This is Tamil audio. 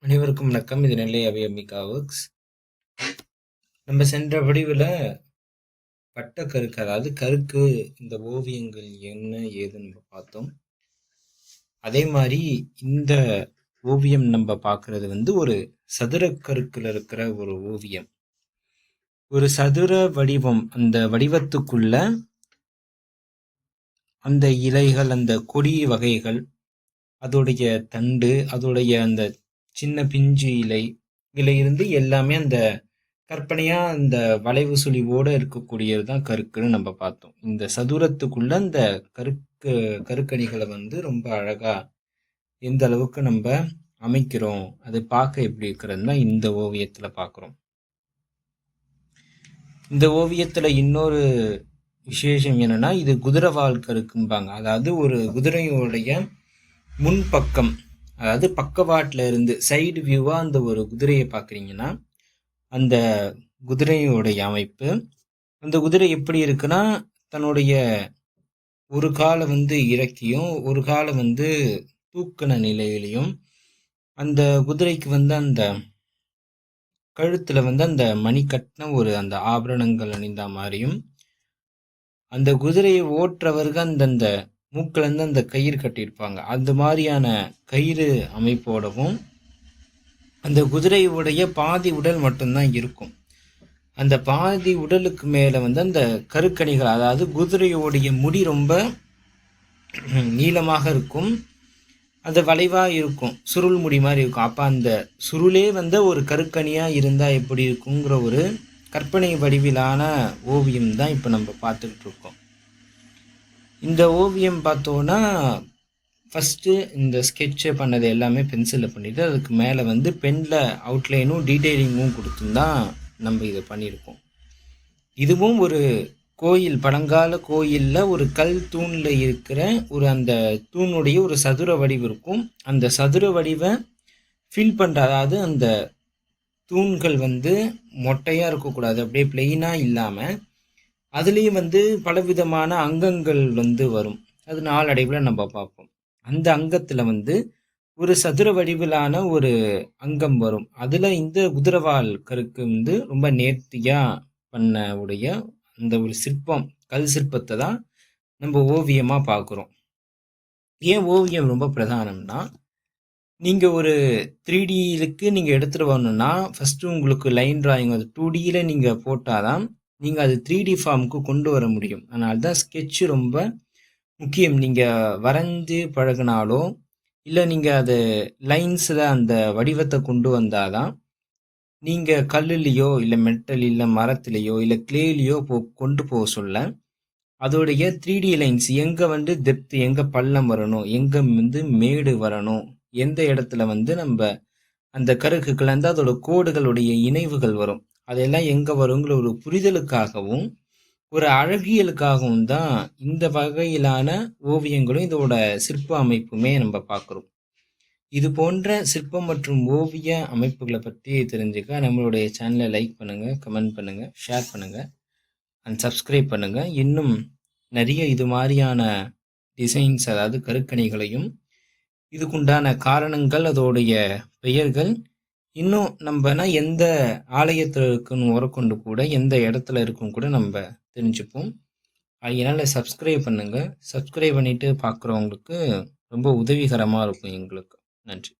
அனைவருக்கும் வணக்கம். இது நெல்லை அபியம்பிகா ஒர்க்ஸ். நம்ம சென்ற வடிவில் பட்டக்கருக்கு, அதாவது கருக்கு, இந்த ஓவியங்கள் என்ன ஏதுன்னு பார்த்தோம். அதே மாதிரி இந்த ஓவியம் நம்ம பார்க்கறது ஒரு சதுர கருக்குல இருக்கிற ஒரு ஓவியம். ஒரு சதுர வடிவம், அந்த வடிவத்துக்குள்ள அந்த இலைகள், அந்த கொடி வகைகள், அதோடைய தண்டு, அதோடைய அந்த சின்ன பிஞ்சு இலை இருந்து எல்லாமே அந்த கற்பனையா அந்த வளைவு சுழிவோட இருக்கக்கூடியது தான் கருக்குன்னு நம்ம பார்த்தோம். இந்த சதுரத்துக்குள்ள அந்த கருக்கணிகளை ரொம்ப அழகா எந்த அளவுக்கு நம்ம அமைக்கிறோம், அது பார்க்க எப்படி இருக்கிறதுனா இந்த ஓவியத்துல பார்க்குறோம். இந்த ஓவியத்துல இன்னொரு விசேஷம் என்னன்னா, இது குதிரைவால் கருக்கும்பாங்க. அதாவது ஒரு குதிரையோடைய முன்பக்கம், அதாவது பக்கவாட்டில் இருந்து சைடு வியூவா அந்த ஒரு குதிரையை பார்க்குறீங்கன்னா, அந்த குதிரையோடைய அமைப்பு, அந்த குதிரை எப்படி இருக்குன்னா, தன்னுடைய ஒரு காலை இறக்கியும் ஒரு காலை தூக்கின நிலையிலையும், அந்த குதிரைக்கு அந்த கழுத்துல அந்த மணி கட்டின அந்த ஆபரணங்கள் அணிந்த மாதிரியும், அந்த குதிரையை ஓட்டுறவர்கள் அந்தந்த மூக்கிலேருந்து அந்த கயிறு கட்டியிருப்பாங்க, அந்த மாதிரியான கயிறு அமைப்போடவும், அந்த குதிரையுடைய பாதி உடல் மட்டும்தான் இருக்கும். அந்த பாதி உடலுக்கு மேலே அந்த கருக்கணிகள், அதாவது குதிரையோடைய முடி ரொம்ப நீளமாக இருக்கும், அந்த வளைவாக இருக்கும், சுருள் முடி மாதிரி இருக்கும். அப்போ அந்த சுருளே ஒரு கருக்கணியாக இருந்தால் எப்படி இருக்குங்கிற ஒரு கற்பனை வடிவிலான ஓவியம் தான் இப்போ நம்ம பார்த்துக்கிட்டு இருக்கோம். இந்த ஓவியம் பார்த்தோன்னா, ஃபஸ்ட்டு இந்த ஸ்கெட்சை பண்ணது எல்லாமே பென்சிலில் பண்ணிவிட்டு, அதுக்கு மேலே பெனில் அவுட்லைனும் டீட்டெயிலிங்கும் கொடுத்துருந்தான் நம்ம இதை பண்ணியிருக்கோம். இதுவும் ஒரு கோயில், பழங்கால கோயிலில் ஒரு கல் தூணில் இருக்கிற அந்த தூணுடைய ஒரு சதுர வடிவு இருக்கும். அந்த சதுர வடிவை ஃபில் பண்ணுற, அதாவது அந்த தூண்கள் மொட்டையாக இருக்கக்கூடாது, அப்படியே பிளெயினாக இல்லாமல் அதுலேயும் பலவிதமான அங்கங்கள் வரும். அது நாளடைவில் நம்ம பார்ப்போம். அந்த அங்கத்தில் ஒரு சதுர வடிவிலான ஒரு அங்கம் வரும். அதில் இந்த குதிரவால் கருக்கு ரொம்ப நேர்த்தியாக பண்ண உடைய அந்த ஒரு சிற்பம், கல் சிற்பத்தை தான் நம்ம ஓவியமாக பார்க்குறோம். ஏன் ஓவியம் ரொம்ப பிரதானம்னா, நீங்கள் ஒரு 3Dக்கு நீங்கள் எடுத்துகிட்டு வரணும்னா ஃபஸ்ட்டு உங்களுக்கு லைன் டிராயிங் 2Dயில் நீங்கள் போட்டால் தான் நீங்கள் அது 3D ஃபார்முக்கு கொண்டு வர முடியும். அதனால தான் ஸ்கெட்சு ரொம்ப முக்கியம். நீங்கள் வரைஞ்சி பழகினாலோ இல்லை நீங்கள் அது லைன்ஸில் அந்த வடிவத்தை கொண்டு வந்தால் தான் நீங்கள் கல்லுலேயோ இல்லை மெட்டல் இல்லை மரத்துலேயோ இல்லை கிளேலேயோ கொண்டு போக சொல்ல அதோடைய 3D லைன்ஸ் எங்கே டெப்த், எங்கே பள்ளம் வரணும், எங்கே மேடு வரணும், எந்த இடத்துல நம்ம அந்த கருக்குகள் அதோட கோடுகளுடைய இணைவுகள் வரும், அதெல்லாம் எங்கே வருங்கிற ஒரு புரிதலுக்காகவும் ஒரு அழகியலுக்காகவும் தான் இந்த வகையிலான ஓவியங்களும் இதோட சிற்ப அமைப்புமே நம்ம பார்க்குறோம். இது போன்ற சிற்பம் மற்றும் ஓவிய அமைப்புகளை பற்றி தெரிஞ்சுக்க நம்மளுடைய சேனலை லைக் பண்ணுங்கள், கமெண்ட் பண்ணுங்கள், ஷேர் பண்ணுங்கள் அண்ட் சப்ஸ்கிரைப் பண்ணுங்கள். இன்னும் நிறைய இது மாதிரியான டிசைன்ஸ், அதாவது கருக்கணிகளையும் இதுக்குண்டான காரணங்கள், அதோடைய பெயர்கள், இன்னும் நம்மனா எந்த ஆலயத்தில் இருக்குன்னு உரக்கொண்டு கூட எந்த இடத்துல இருக்குன்னு கூட நம்ம தெரிஞ்சுப்போம். அதனால் சப்ஸ்கிரைப் பண்ணுங்கள். சப்ஸ்கிரைப் பண்ணிவிட்டு பார்க்குறவங்களுக்கு ரொம்ப உதவிகரமாக இருக்கும் எங்களுக்கு. நன்றி.